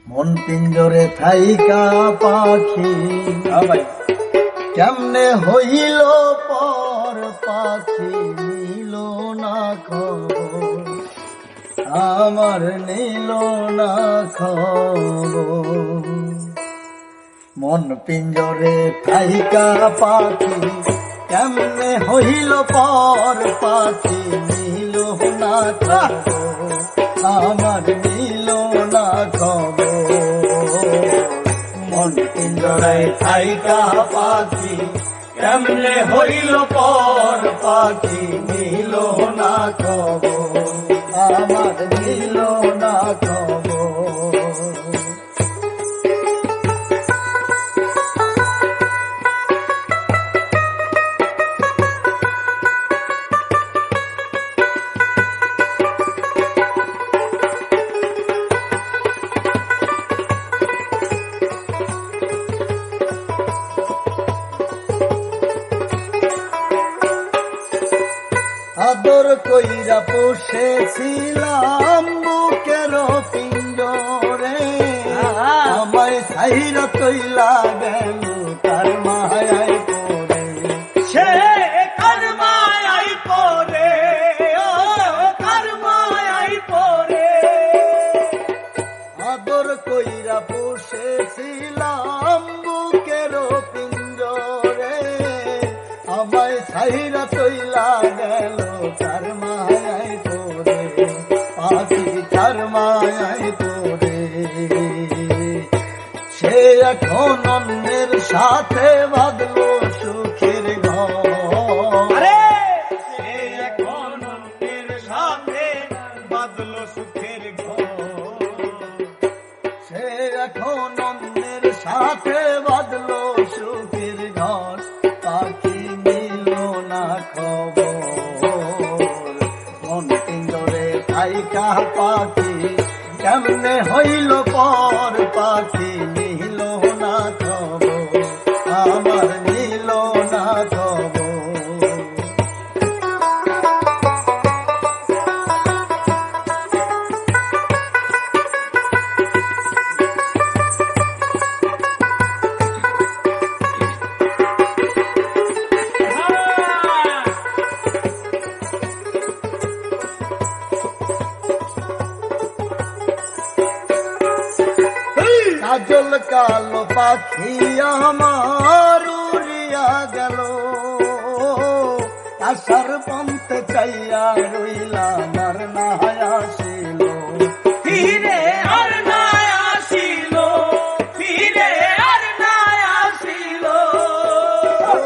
মন পিঞ্জরে থাইকা পাখি কেমনে হইল পর পাখি নিল না খবর, আমার নিল না খবর। মন পিঞ্জরে থাইকা পাখি কেমনে হইল পর পাখি নিল না খবর, আমার নিল না খবর। মন পিঞ্জরায় থাইকা পাখি কেমনে হইল পর পাখি নিল না খবর, আমার নিল না খবর। আদর কইরা পোষেছিলাম বুকের পিঞ্জরে, আমায় ছাইরা তৈলা গেল তার মায়ায় পড়ে, সে কার মায়ায় পড়ে, ও কার মায়ায় পড়ে। আদর কইরা পোষেছিলাম বুকের পিঞ্জরে, আমায় ছাইরা তৈলা গেল তার মায়ায় পড়ে, পাখি তার মায়ায় পড়ে। সে এখন অন্যের সাথে বাঁধলো সুখের ঘর, সে এখন অন্যের সাথে বাঁধলো সুখের ঘর। সে এখন অন্যের সাথে বাঁধলো সুখের ঘর, পাখি নিল না খবর। মন পিঞ্জরে থাইকা পাখি কেমনে হইল পর পাখি নিল না খবর, আমার নিল না খবর। কাজল কালো পাখি আমার উড়িয়া গেল, আশার পন্থে চাইয়া রইলাম আর না আসিল, ফিরে আর না আসিল, ফিরে আর না আসিল। ও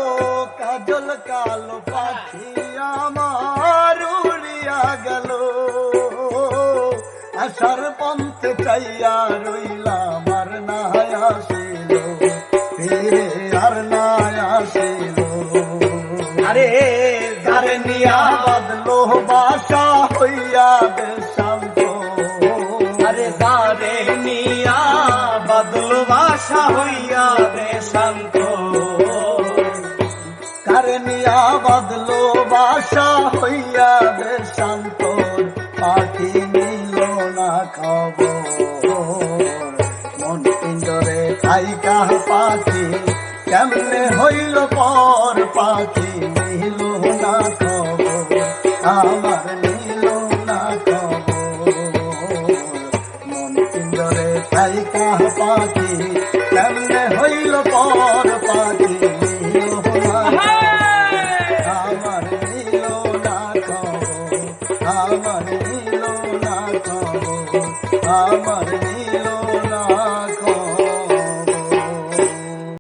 কাজল কালো পাখি আমার উড়িয়া গেল, আশার পন্থে চাইয়া রইলাম আর না আসিল, ফিরে আর না আসিল। আরে যারে নিয়া বাদলো বাসা হইয়া বেশান্ত, আরে যারে নিয়া বাদল ভাষা হইয়া রে শান্ত। কারে নিয়া বাদলো বাসা হইয়া বেশান্ত, পাখি নিল না খবর। মন পিঞ্জরে থাইকা পাখি কেমনে হইল পর পাখি নিল না খবর, আমার নিল না খবর। মন পিঞ্জরে থাইকা পাখি কেমনে হইল পর পাখি নিল না খবর, আমার নিল না খবর, আমার নিল না খবর, আমার নিল